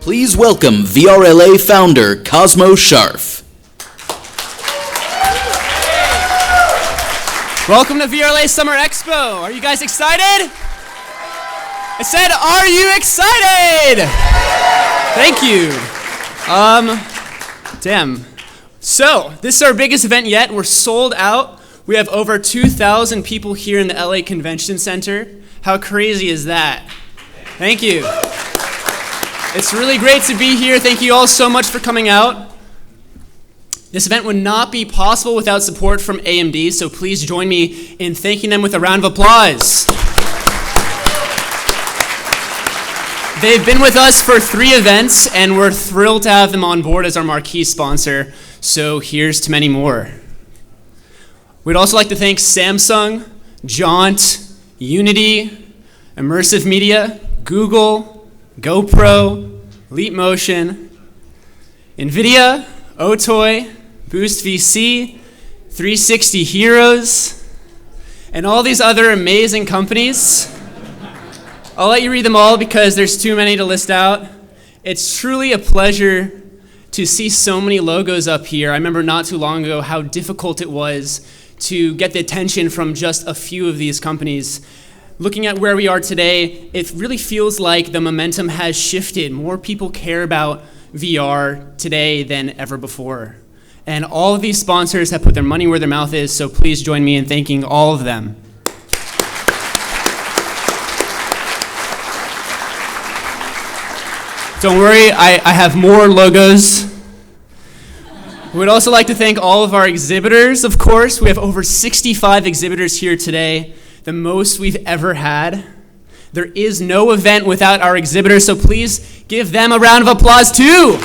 Please welcome VRLA founder Cosmo Scharf. Welcome to VRLA Summer Expo. Are you guys excited? I said, are you excited? Thank you. Damn. So, this is our biggest event yet. We're sold out. We have over 2,000 people here in the LA Convention Center. How crazy is that? Thank you. It's really great to be here. Thank you all so much for coming out. This event would not be possible without support from AMD, so please join me in thanking them with a round of applause. They've been with us for 3 events, and we're thrilled to have them on board as our marquee sponsor, so here's to many more. We'd also like to thank Samsung, Jaunt, Unity, Immersive Media, Google, GoPro, Leap Motion, NVIDIA, Otoy, Boost VC, 360 Heroes, and all these other amazing companies. I'll let you read them all because there's too many to list out. It's truly a pleasure to see so many logos up here. I remember not too long ago how difficult it was to get the attention from just a few of these companies. Looking at where we are today, it really feels like the momentum has shifted. More people care about VR today than ever before. And all of these sponsors have put their money where their mouth is, so please join me in thanking all of them. Don't worry, I have more logos. We'd also like to thank all of our exhibitors, of course. We have over 65 exhibitors here today, the most we've ever had. There is no event without our exhibitors, so please give them a round of applause too.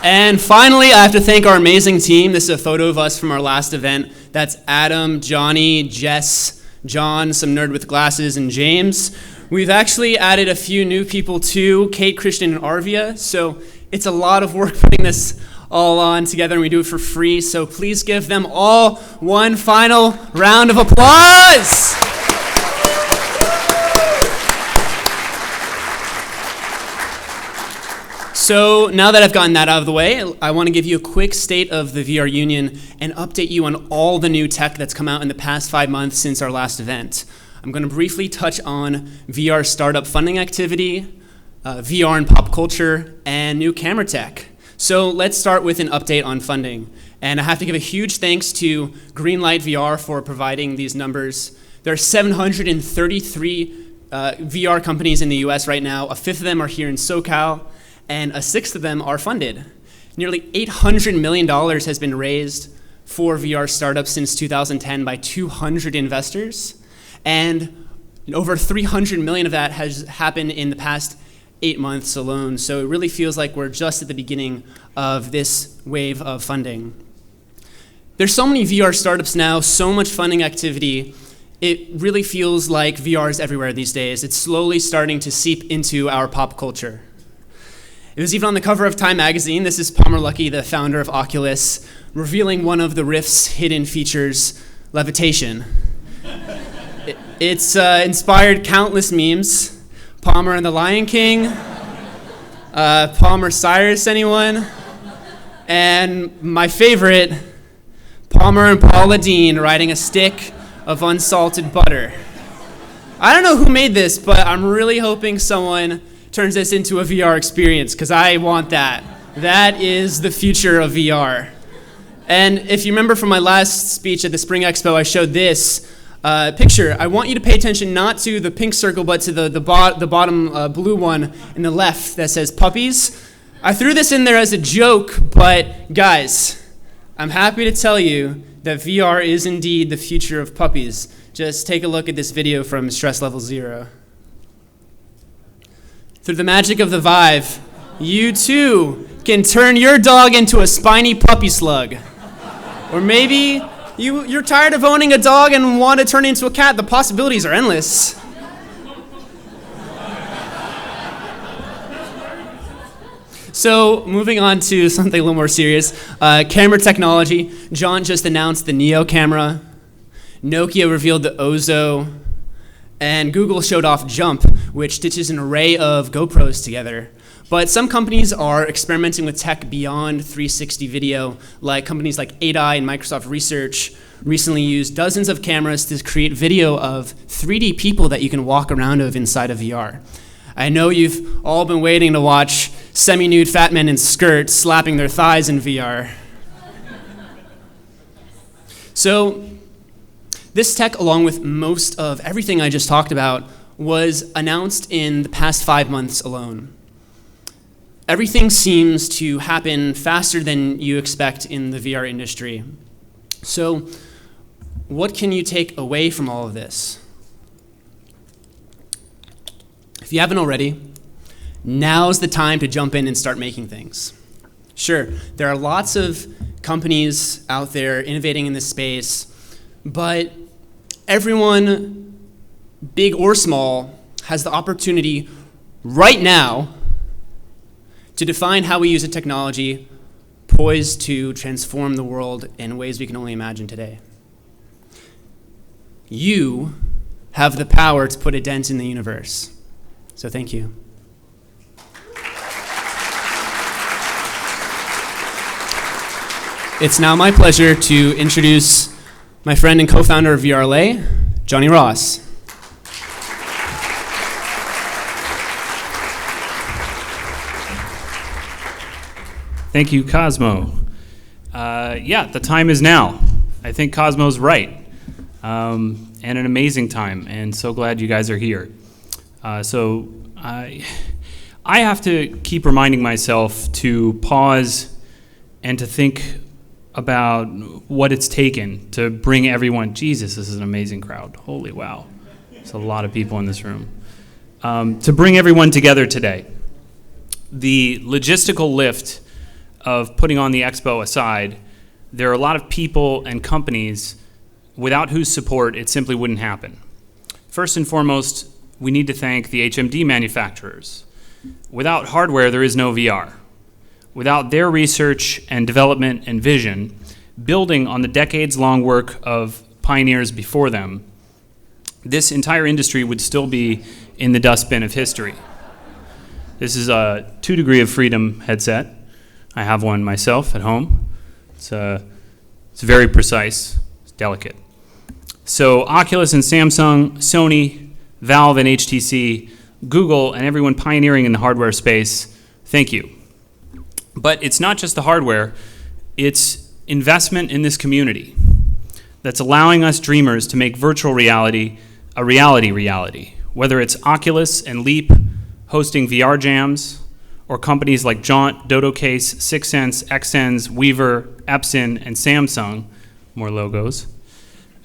And finally, I have to thank our amazing team. This is a photo of us from our last event. That's Adam, Johnny, Jess, John, some nerd with glasses, and James. We've actually added a few new people too, Kate, Christian, and Arvia. So it's a lot of work putting this all on together, and we do it for free. So please give them all one final round of applause. So now that I've gotten that out of the way, I want to give you a quick state of the VR Union and update you on all the new tech that's come out in the past 5 months since our last event. I'm going to briefly touch on VR startup funding activity, VR and pop culture, and new camera tech. So let's start with an update on funding. And I have to give a huge thanks to Greenlight VR for providing these numbers. There are 733 VR companies in the US right now. A fifth of them are here in SoCal, and a sixth of them are funded. Nearly $800 million has been raised for VR startups since 2010 by 200 investors, and over 300 million of that has happened in the past 8 months alone. So it really feels like we're just at the beginning of this wave of funding. There's so many VR startups now, so much funding activity. It really feels like VR is everywhere these days. It's slowly starting to seep into our pop culture. It was even on the cover of Time magazine. This is Palmer Luckey, the founder of Oculus, revealing one of the Rift's hidden features, levitation. It's inspired countless memes. Palmer and the Lion King, Palmer Cyrus, anyone? And my favorite, Palmer and Paula Deen riding a stick of unsalted butter. I don't know who made this, but I'm really hoping someone turns this into a VR experience, because I want that. That is the future of VR. And if you remember from my last speech at the Spring Expo, I showed this picture. I want you to pay attention not to the pink circle, but to the bottom blue one in the left that says puppies. I threw this in there as a joke, but guys, I'm happy to tell you that VR is indeed the future of puppies. Just take a look at this video from Stress Level 0. Through the magic of the Vive, you too can turn your dog into a spiny puppy slug. Or maybe you're tired of owning a dog and want to turn it into a cat. The possibilities are endless. So moving on to something a little more serious, camera technology. John just announced the Neo camera. Nokia revealed the Ozo, and Google showed off Jump, which stitches an array of GoPros together. But some companies are experimenting with tech beyond 360 video, like companies like 8i and Microsoft Research recently used dozens of cameras to create video of 3D people that you can walk around of inside of VR. I know you've all been waiting to watch semi-nude fat men in skirts slapping their thighs in VR. So this tech, along with most of everything I just talked about, was announced in the past 5 months alone. Everything seems to happen faster than you expect in the VR industry. So what can you take away from all of this? If you haven't already, now's the time to jump in and start making things. Sure, there are lots of companies out there innovating in this space, but everyone, big or small, has the opportunity right now to define how we use a technology poised to transform the world in ways we can only imagine today. You have the power to put a dent in the universe. So thank you. It's now my pleasure to introduce my friend and co-founder of VRLA, Jonnie Ross. Thank you, Cosmo. Yeah, the time is now. I think Cosmo's right. And an amazing time, and so glad you guys are here. So I have to keep reminding myself to pause and to think about what it's taken to bring everyone. Jesus, this is an amazing crowd. Holy wow. There's a lot of people in this room. To bring everyone together today. The logistical lift of putting on the expo aside, there are a lot of people and companies without whose support it simply wouldn't happen. First and foremost, we need to thank the HMD manufacturers. Without hardware, there is no VR. Without their research and development and vision, building on the decades-long work of pioneers before them, this entire industry would still be in the dustbin of history. This is a 2 degree of freedom headset. I have one myself at home. It's very precise, it's delicate. So Oculus and Samsung, Sony, Valve and HTC, Google, and everyone pioneering in the hardware space, thank you. But it's not just the hardware, it's investment in this community that's allowing us dreamers to make virtual reality a reality, whether it's Oculus and Leap hosting VR jams, or companies like Jaunt, DodoCase, SixSense, Xsense, Weaver, Epson, and Samsung, more logos,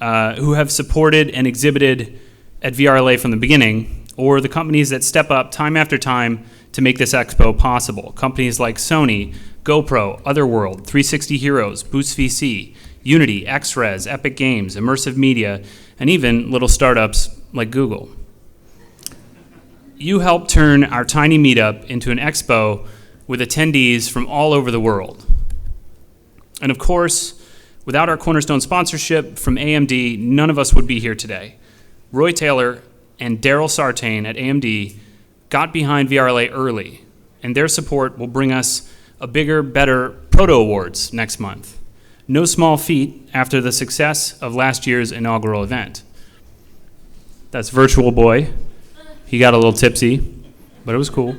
who have supported and exhibited at VRLA from the beginning, or the companies that step up time after time to make this expo possible. Companies like Sony, GoPro, Otherworld, 360 Heroes, Boost VC, Unity, XRes, Epic Games, Immersive Media, and even little startups like Google. You helped turn our tiny meetup into an expo with attendees from all over the world. And of course, without our cornerstone sponsorship from AMD, none of us would be here today. Roy Taylor and Daryl Sartain at AMD got behind VRLA early, and their support will bring us a bigger, better Proto Awards next month. No small feat after the success of last year's inaugural event. That's Virtual Boy. He got a little tipsy, but it was cool.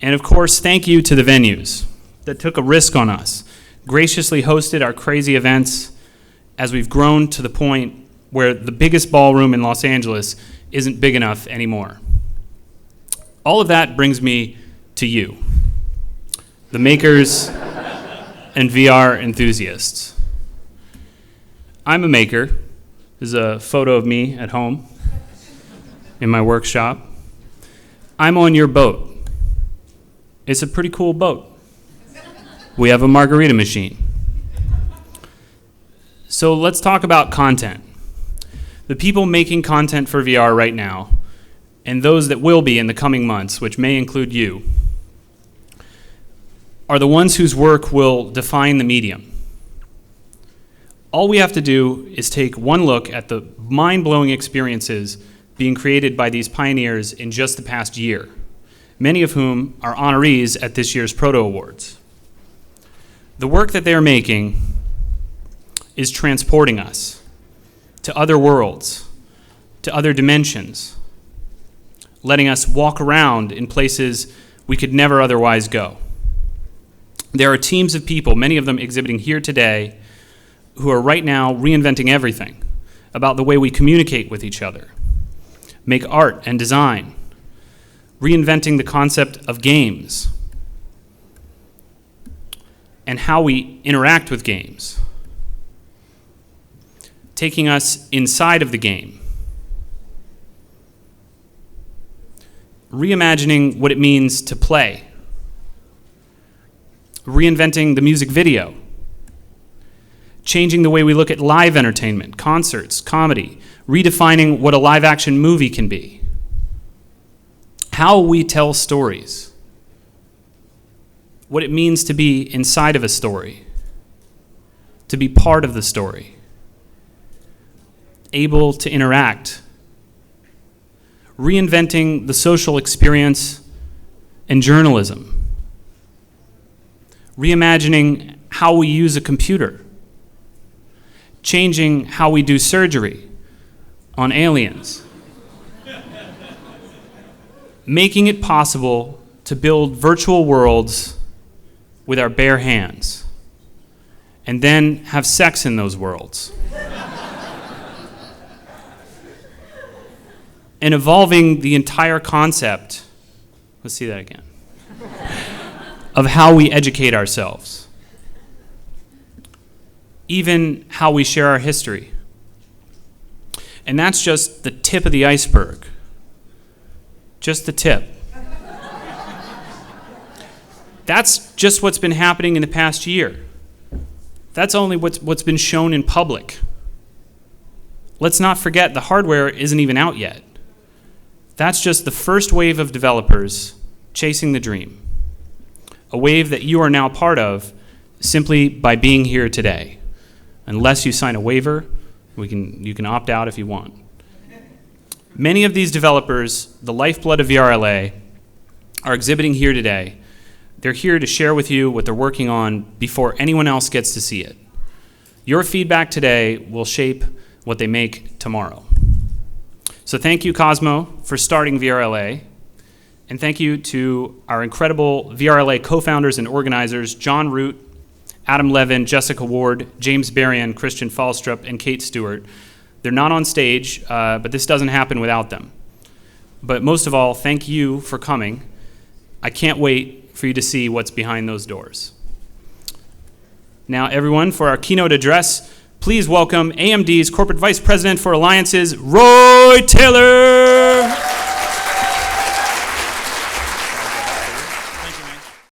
And of course, thank you to the venues that took a risk on us, graciously hosted our crazy events as we've grown to the point where the biggest ballroom in Los Angeles isn't big enough anymore. All of that brings me to you, the makers and VR enthusiasts. I'm a maker. This is a photo of me at home in my workshop. I'm on your boat. It's a pretty cool boat. We have a margarita machine. So let's talk about content. The people making content for VR right now, and those that will be in the coming months, which may include you, are the ones whose work will define the medium. All we have to do is take one look at the mind-blowing experiences being created by these pioneers in just the past year, many of whom are honorees at this year's Proto Awards. The work that they're making is transporting us to other worlds, to other dimensions, letting us walk around in places we could never otherwise go. There are teams of people, many of them exhibiting here today, who are right now reinventing everything about the way we communicate with each other, make art and design, reinventing the concept of games and how we interact with games, taking us inside of the game, reimagining what it means to play, reinventing the music video, changing the way we look at live entertainment, concerts, comedy, redefining what a live-action movie can be, how we tell stories, what it means to be inside of a story, to be part of the story, able to interact, reinventing the social experience and journalism, reimagining how we use a computer, changing how we do surgery on aliens, making it possible to build virtual worlds with our bare hands, and then have sex in those worlds. And evolving the entire concept, let's see that again, of how we educate ourselves, even how we share our history. And that's just the tip of the iceberg. Just the tip. That's just what's been happening in the past year. That's only what's been shown in public. Let's not forget the hardware isn't even out yet. That's just the first wave of developers chasing the dream. A wave that you are now part of simply by being here today. Unless you sign a waiver, you can opt out if you want. Many of these developers, the lifeblood of VRLA, are exhibiting here today. They're here to share with you what they're working on before anyone else gets to see it. Your feedback today will shape what they make tomorrow. So thank you, Cosmo, for starting VRLA. And thank you to our incredible VRLA co-founders and organizers, John Root, Adam Levin, Jessica Ward, James Berrien, Christian Fallstrup, and Kate Stewart. They're not on stage, but this doesn't happen without them. But most of all, thank you for coming. I can't wait for you to see what's behind those doors. Now, everyone, for our keynote address, please welcome AMD's Corporate Vice President for Alliances, Roy Taylor!